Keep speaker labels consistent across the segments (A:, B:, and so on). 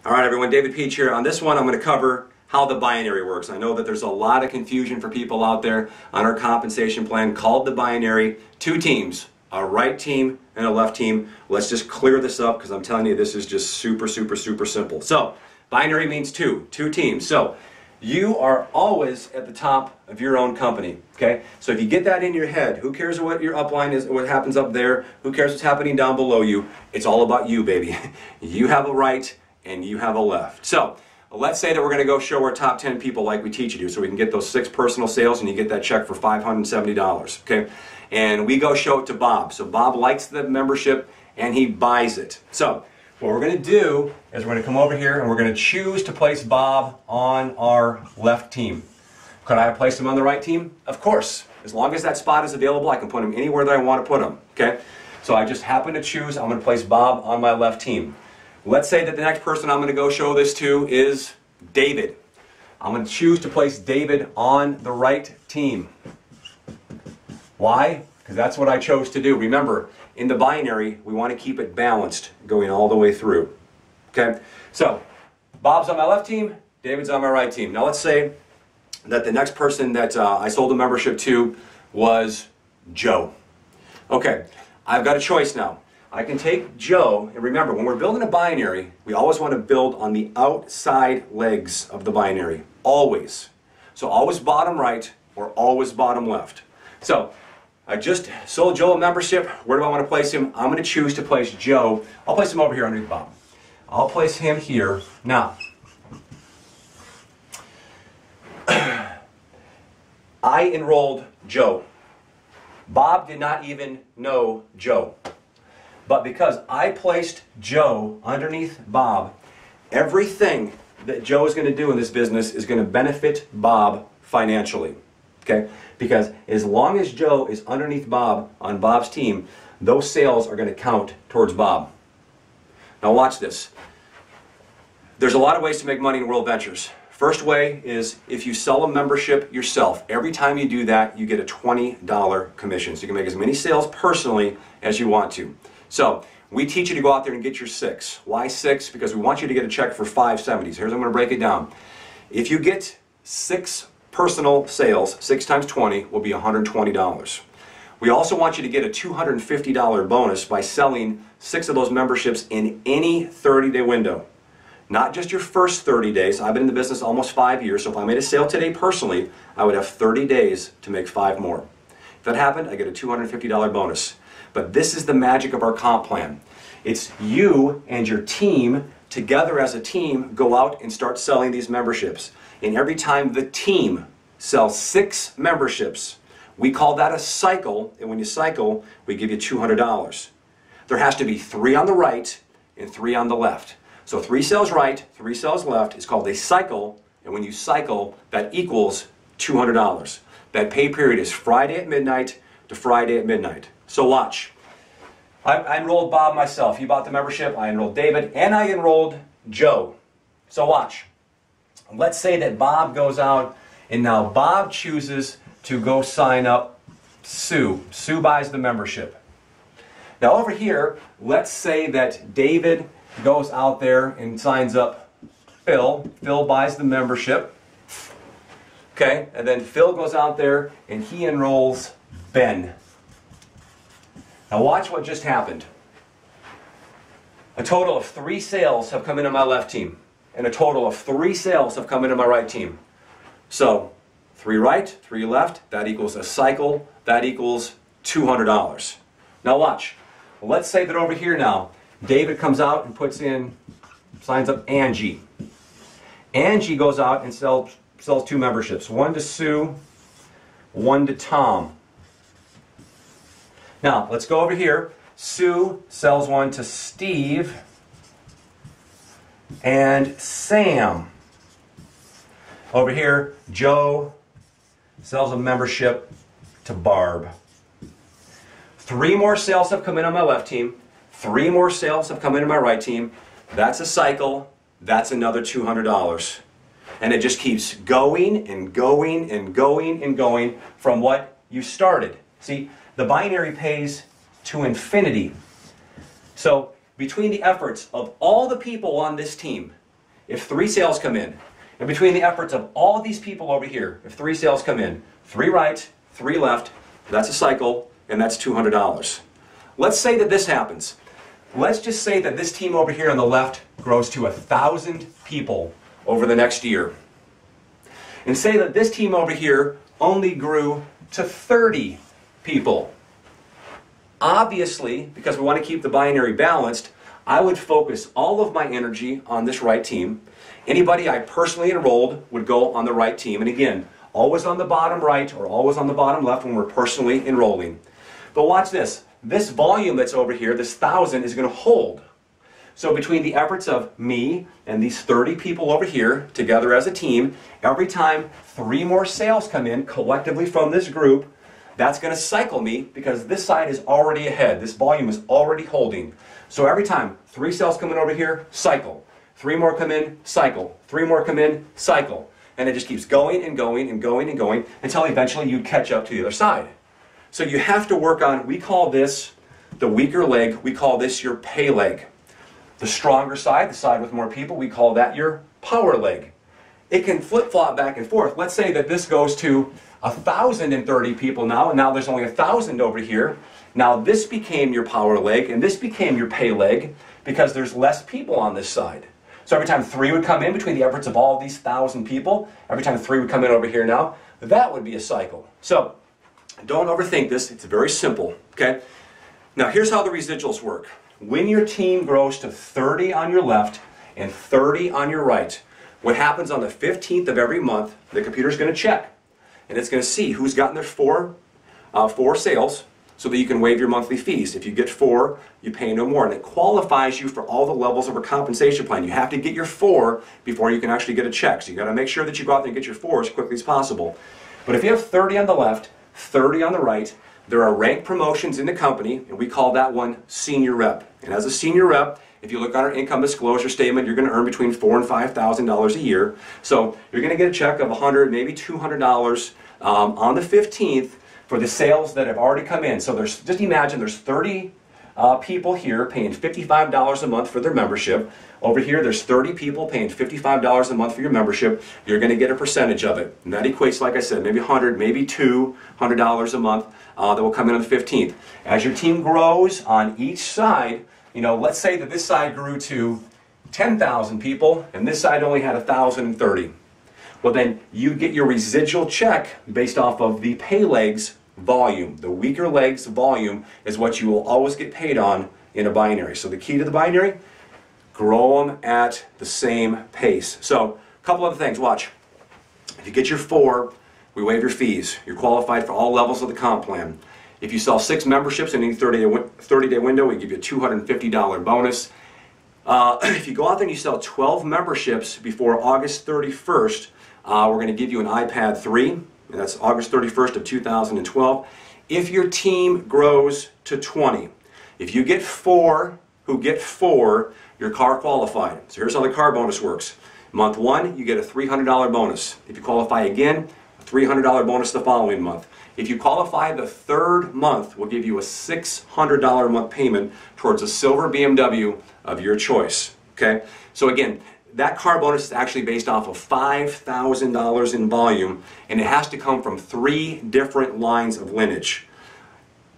A: All right, everyone, David Pietsch here. On this one, I'm going to cover how the binary works. I know that there's a lot of confusion for people out there on our compensation plan called the binary. Two teams, a right team and a left team. Let's just clear this up because I'm telling you this is just super simple. So, binary means two teams. So, you are always at the top of your own company, okay? So if you get that in your head, who cares what your upline is, what happens up there, who cares what's happening down below you? It's all about you, baby. You have a right and you have a left. So let's say that we're going to go show our top 10 people like we teach you to, so we can get those 6 personal sales and you get that check for $570, okay? And we go show it to Bob. So Bob likes the membership and he buys it. So what we're going to do is we're going to come over here and we're going to choose to place Bob on our left team. Could I have placed him on the right team? Of course. As long as that spot is available, I can put him anywhere that I want to put him. Okay? So I just happen to choose, I'm going to place Bob on my left team. Let's say that the next person I'm going to go show this to is David. I'm going to choose to place David on the right team. Why? Because that's what I chose to do. Remember, in the binary, we want to keep it balanced going all the way through. Okay? So, Bob's on my left team, David's on my right team. Now let's say that the next person that I sold a membership to was Joe. Okay, I've got a choice now. I can take Joe, and remember, when we're building a binary, we always want to build on the outside legs of the binary. Always. So always bottom right or always bottom left. So, I just sold Joe a membership. Where do I want to place him? I'm going to choose to place Joe. I'll place him over here underneath Bob. I'll place him here. Now, I enrolled Joe. Bob did not even know Joe. But because I placed Joe underneath Bob, everything that Joe is going to do in this business is going to benefit Bob financially. Okay? Because as long as Joe is underneath Bob on Bob's team, those sales are going to count towards Bob. Now watch this. There's a lot of ways to make money in World Ventures. First way is if you sell a membership yourself. Every time you do that, you get a $20 commission. So you can make as many sales personally as you want to. So we teach you to go out there and get your 6. Why 6? Because we want you to get a check for $570. So here's how I'm going to break it down. If you get 6 personal sales, 6 times 20 will be $120. We also want you to get a $250 bonus by selling 6 of those memberships in any 30-day window. Not just your first 30 days. I've been in the business almost 5 years, so if I made a sale today personally, I would have 30 days to make 5 more. If that happened, I get a $250 bonus. But this is the magic of our comp plan. It's you and your team together as a team go out and start selling these memberships. And every time the team sells 6 memberships, we call that a cycle, and when you cycle, we give you $200. There has to be 3 on the right and 3 on the left. So 3 sales right, 3 sales left is called a cycle, and when you cycle, that equals $200. That pay period is Friday at midnight to Friday at midnight. So watch. I enrolled Bob myself. He bought the membership, I enrolled David, and I enrolled Joe. So watch. Let's say that Bob goes out and now Bob chooses to go sign up Sue. Sue buys the membership. Now over here, let's say that David goes out there and signs up Phil. Phil buys the membership. Okay, and then Phil goes out there and he enrolls Ben. Now watch what just happened. A total of 3 sales have come into my left team. And a total of 3 sales have come into my right team. So, 3 right, 3 left, that equals a cycle, that equals $200. Now watch. Let's say that over here now, David comes out and puts in, signs up Angie. Angie goes out and sells 2 memberships. 1 to Sue, 1 to Tom. Now, let's go over here. Sue sells 1 to Steve and Sam. Over here, Joe sells a membership to Barb. 3 more sales have come in on my left team. 3 more sales have come in on my right team. That's a cycle. That's another $200. And it just keeps going and going and going and going from what you started. See, the binary pays to infinity. So between the efforts of all the people on this team, if 3 sales come in, and between the efforts of all these people over here, if 3 sales come in, 3 right, 3 left, that's a cycle, and that's $200. Let's say that this happens. Let's just say that this team over here on the left grows to 1,000 people over the next year. And say that this team over here only grew to 30 people. Obviously, because we want to keep the binary balanced, I would focus all of my energy on this right team. Anybody I personally enrolled would go on the right team. And again, always on the bottom right or always on the bottom left when we're personally enrolling. But watch this. This volume that's over here, this 1,000, is going to hold. So between the efforts of me and these 30 people over here together as a team, every time 3 more sales come in collectively from this group, that's going to cycle me because this side is already ahead. This volume is already holding. So every time 3 sales come in over here, cycle. 3 more come in, cycle. 3 more come in, cycle. And it just keeps going and going and going and going until eventually you catch up to the other side. So you have to work on, we call this the weaker leg, we call this your pay leg. The stronger side, the side with more people, we call that your power leg. It can flip-flop back and forth. Let's say that this goes to 1,030 people now, and now there's only 1,000 over here. Now this became your power leg, and this became your pay leg, because there's less people on this side. So every time 3 would come in between the efforts of all of these 1,000 people, every time 3 would come in over here now, that would be a cycle. So don't overthink this. It's very simple. Okay? Now here's how the residuals work. When your team grows to 30 on your left and 30 on your right, what happens on the 15th of every month, the computer's going to check. And it's going to see who's gotten their 4 sales so that you can waive your monthly fees. If you get 4, you pay no more. And it qualifies you for all the levels of a compensation plan. You have to get your 4 before you can actually get a check. So you got to make sure that you go out there and get your 4 as quickly as possible. But if you have 30 on the left, 30 on the right, there are rank promotions in the company, and we call that one senior rep. And as a senior rep, if you look on our income disclosure statement, you're going to earn between $4,000 and $5,000 a year. So you're going to get a check of $100, maybe $200 on the 15th for the sales that have already come in. So there's, just imagine there's 30 people here paying $55 a month for their membership. Over here, there's 30 people paying $55 a month for your membership. You're going to get a percentage of it. And that equates, like I said, maybe $100, maybe $200 a month that will come in on the 15th. As your team grows on each side, you know, let's say that this side grew to 10,000 people and this side only had 1,030. Well, then you get your residual check based off of the pay legs volume. The weaker legs volume is what you will always get paid on in a binary. So the key to the binary, grow them at the same pace. So a couple other things, watch. If you get your 4, we waive your fees. You're qualified for all levels of the comp plan. If you sell 6 memberships in any 30-day window, we give you a $250 bonus. If you go out there and you sell 12 memberships before August 31st, we're going to give you an iPad 3, and that's August 31st of 2012. If your team grows to 20, if you get 4 who get 4, you're car qualified. So here's how the car bonus works. Month 1, you get a $300 bonus. If you qualify again, a $300 bonus the following month. If you qualify the 3rd month, we'll give you a $600 a month payment towards a silver BMW of your choice. Okay? So again, that car bonus is actually based off of $5,000 in volume, and it has to come from 3 different lines of lineage.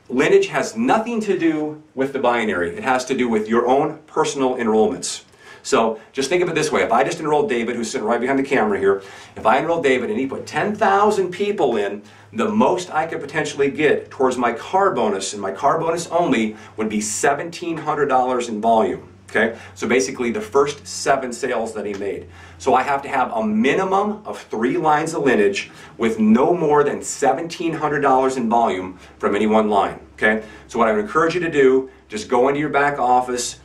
A: Lineage has nothing to do with the binary. It has to do with your own personal enrollments. So just think of it this way. If I just enrolled David, who's sitting right behind the camera here, if I enrolled David and he put 10,000 people in, the most I could potentially get towards my car bonus, and my car bonus only, would be $1,700 in volume. Okay? So basically the first 7 sales that he made. So I have to have a minimum of 3 lines of lineage with no more than $1,700 in volume from any one line. Okay? So what I would encourage you to do, just go into your back office,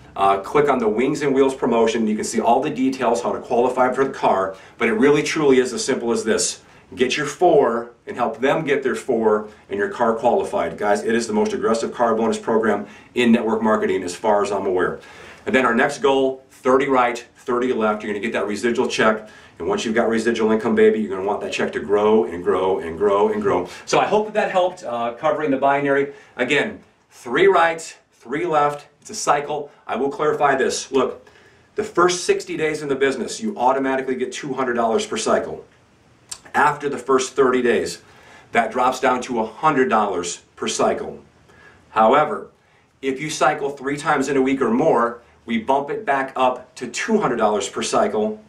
A: click on the Wings and Wheels promotion. You can see all the details, how to qualify for the car, but it really truly is as simple as this. Get your 4 and help them get their 4 and your car qualified. Guys, it is the most aggressive car bonus program in network marketing as far as I'm aware. And then our next goal, 30 right, 30 left. You're going to get that residual check. And once you've got residual income, baby, you're going to want that check to grow and grow and grow and grow. So I hope that that helped covering the binary. Again, 3 right, 3 left. It's a cycle. I will clarify this. Look, The first 60 days in the business, you automatically get $200 per cycle. After the first 30 days, that drops down to $100 per cycle. However, if you cycle 3 times in a week or more, we bump it back up to $200 per cycle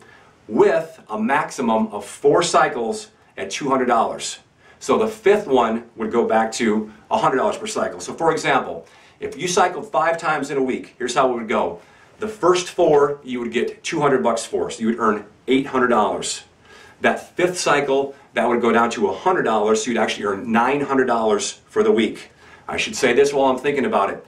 A: with a maximum of 4 cycles at $200. So the 5th one would go back to $100 per cycle. So for example, if you cycled 5 times in a week, here's how it would go. The first 4 you would get $200 for, so you would earn $800. That 5th cycle, that would go down to $100, so you'd actually earn $900 for the week. I should say this while I'm thinking about it.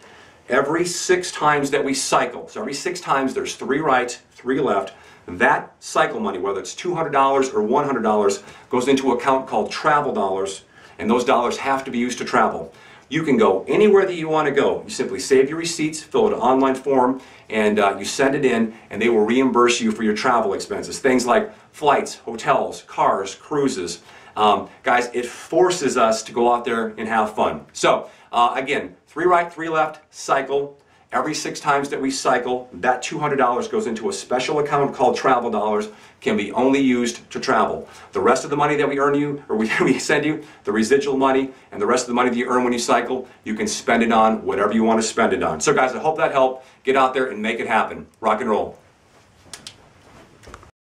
A: Every 6 times that we cycle, so every 6 times there's 3 right, 3 left, that cycle money, whether it's $200 or $100, goes into an account called travel dollars, and those dollars have to be used to travel. You can go anywhere that you want to go. You simply save your receipts, fill out an online form, and you send it in, and they will reimburse you for your travel expenses. Things like flights, hotels, cars, cruises. Guys, it forces us to go out there and have fun. So, again, 3 right, 3 left, cycle. Every 6 times that we cycle, that $200 goes into a special account called travel dollars, can be only used to travel. The rest of the money that we earn you, or we send you, the residual money, and the rest of the money that you earn when you cycle, you can spend it on whatever you want to spend it on. So guys, I hope that helped. Get out there and make it happen. Rock and roll.